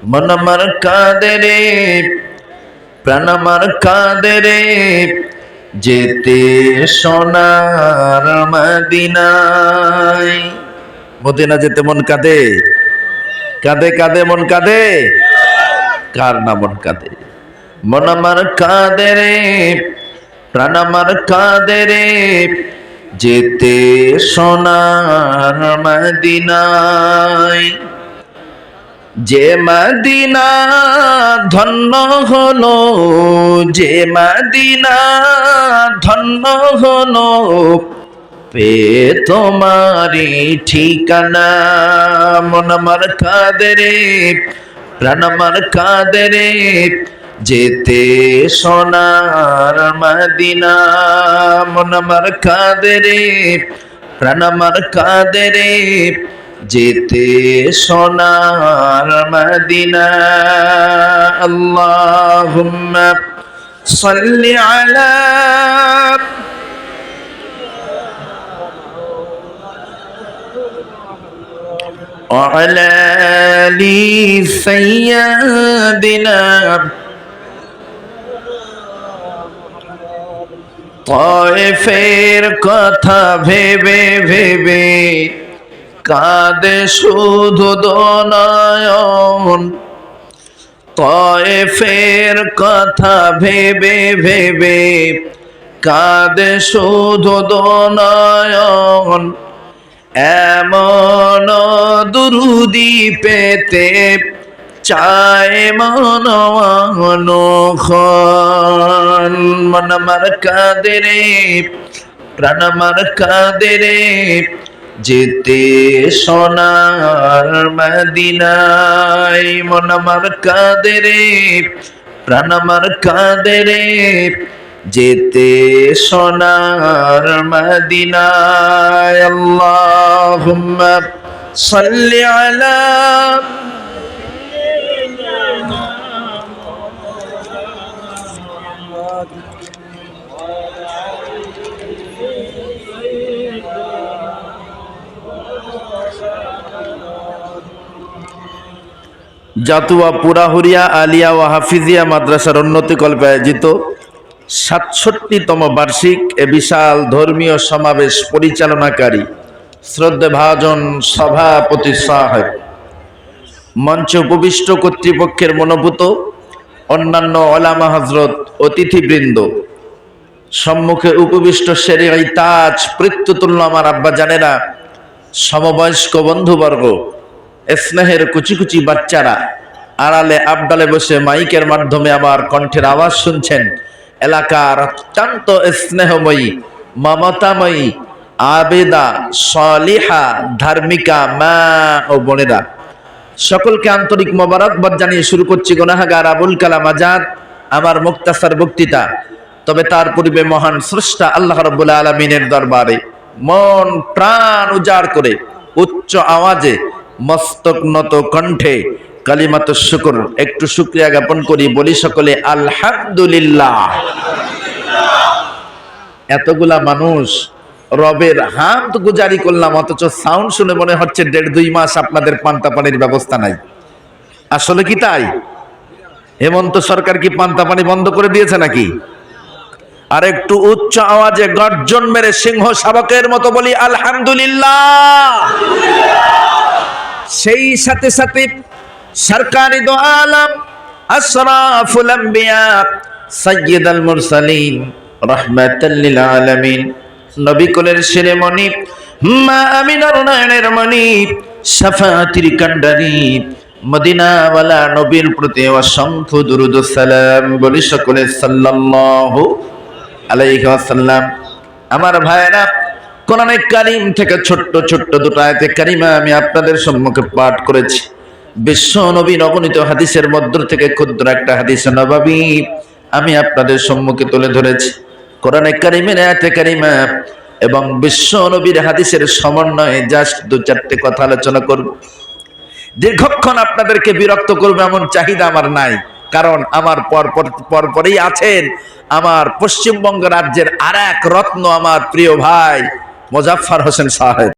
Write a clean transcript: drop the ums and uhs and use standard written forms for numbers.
মন আমার কাঁদে রে, প্রাণ আমার কাঁদে রে, যেতে সোনার মদিনায়। মদিনা যেতে মন কাঁদে, কাঁদে কাঁদে মন কাঁদে, কার না মন কাঁদে? মন আমার কাঁদে রে, প্রাণ আমার কাঁদে রে, যেতে সোনার মদিনায়। যে মদিনা ধন্য হলো, যে মদিনা ধন্য হলো, পেয়ে তোমারি ঠিকানা। মন আমার কাঁদে রে, প্রাণ আমার কাঁদে রে, যেতে সোনার মদিনা। মন আমার কাঁদে রে, প্রাণ আমার কাঁদে রে, যেতে সোনার মদিনা। আল্লাহুম্মা সাল্লি আলা وعلى آل سيدنا তায়েফের কথা ভেবে ভেবে কাঁদে শুধু দোনয়ন। তায়েফের কথা ভেবে ভেবে কাঁদে শুধু দোনয়ন। এমন দুরুদি পেতে চায় মন খন। মন আমার কাঁদে রে, প্রাণ আমার কাঁদে রে, যেতে সোনার মদিনায়। মন আমার কাঁদে রে, প্রাণ আমার কাঁদে রে, যেতে সোনার মদিনায়। আল্লাহুম্মা সাল্লি আলা জাতুয়া পুরাহুরিয়া আলিয়া ও হাফিজিয়া মাদ্রাসার উন্নতি কল্পে আয়োজিত ৬৭তম বার্ষিক এ বিশাল ধর্মীয় সমাবেশ পরিচালনাকারী শ্রদ্ধেভাজন সভাপতি সাহেব, মঞ্চে উপবিষ্ট কর্তৃপক্ষের মনোভূত অন্যান্য ওলামা হযরত, অতিথিবৃন্দ, সম্মুখে উপবিষ্ট শেরিআই তাজ পৃথ্বতুল্য আমার আব্বা জানেরা, সমবয়স্ক বন্ধুবর্গ, স্নেহের কুচি কুচি বাচ্চারা, আড়ালে আবডালে বসে মাইকের মাধ্যমে আমার কণ্ঠের আওয়াজ শুনছেন, এলাকার অত্যন্ত স্নেহময়ী, মমতাময়ী, আবেদা, সলিহা, ধার্মিকা মা ও বোনেরা, সকলকে আন্তরিক মোবারকবাদ জানিয়ে শুরু করছি গুনাহগার আবুল কালাম আজাদ আমার মুক্তাসার বক্তৃতা। তবে তার পূর্বে মহান স্রষ্টা আল্লাহ রাব্বুল আলামিনের দরবারে মন প্রাণ উজাড় করে উচ্চ আওয়াজে মস্তক নত কণ্ঠে কালিমাতুশ শুকর একটু শুকরিয়া জ্ঞাপন করি, বলি সকলে আলহামদুলিল্লাহ। এতগুলা মানুষ রবের হামদ গুজারি করলাম, অথচ সাউন্ড শুনে মনে হচ্ছে ১.৫-২ মাস আপনাদের পান্তা পানির ব্যবস্থা নাই। আসলে কি তাই? হেমন্ত সরকার কি পান্তা পানি বন্ধ করে দিয়েছে নাকি? আর একটু উচ্চ আওয়াজে গর্জন মেরে সিংহ শাবকের মতো বলি আলহামদুলিল্লাহ। সেই সাথে সাথে সরকারি দো আলম আশরাফুল আম্বিয়া সাইয়্যিদুল মুরসালিন রাহমাতাল লিল আলামিন, নবী কুলের শিরোমণি, মা আমিনার নয়নের মণি, শাফাআতির কান্ডারি, মদিনাওয়ালা নবীর প্রতি অসংখ্য দুরূদ ও সালাম, বলি সকলে সাল্লাল্লাহু আলাইহি ওয়াসাল্লাম। আমার ভাইরা, কোরআনে কারীম থেকে ছোট্ট ছোট্ট দুটো আয়াতে কারিমা আমি আপনাদের সম্মুখে পাঠ করেছি। বিশ্ব নবীর অগণিত হাদিসের মধ্য থেকে ক্ষুদ্র একটা হাদিস নববী আমি আপনাদের সম্মুখে তুলে ধরেছি। কোরআনে কারীমের আয়াতে কারিমা এবং বিশ্ব নবীর হাদিসের সমন্বয়ে জাস্ট ২-৪টি কথা আলোচনা করব। দীর্ঘক্ষণ আপনাদেরকে বিরক্ত করবে এমন চাহিদা আমার নাই, কারণ আমার পরপরেই আছেন আমার পশ্চিমবঙ্গ রাজ্যের আর এক রত্ন, আমার প্রিয় ভাই মোজাফফর হোসেন সাহেব।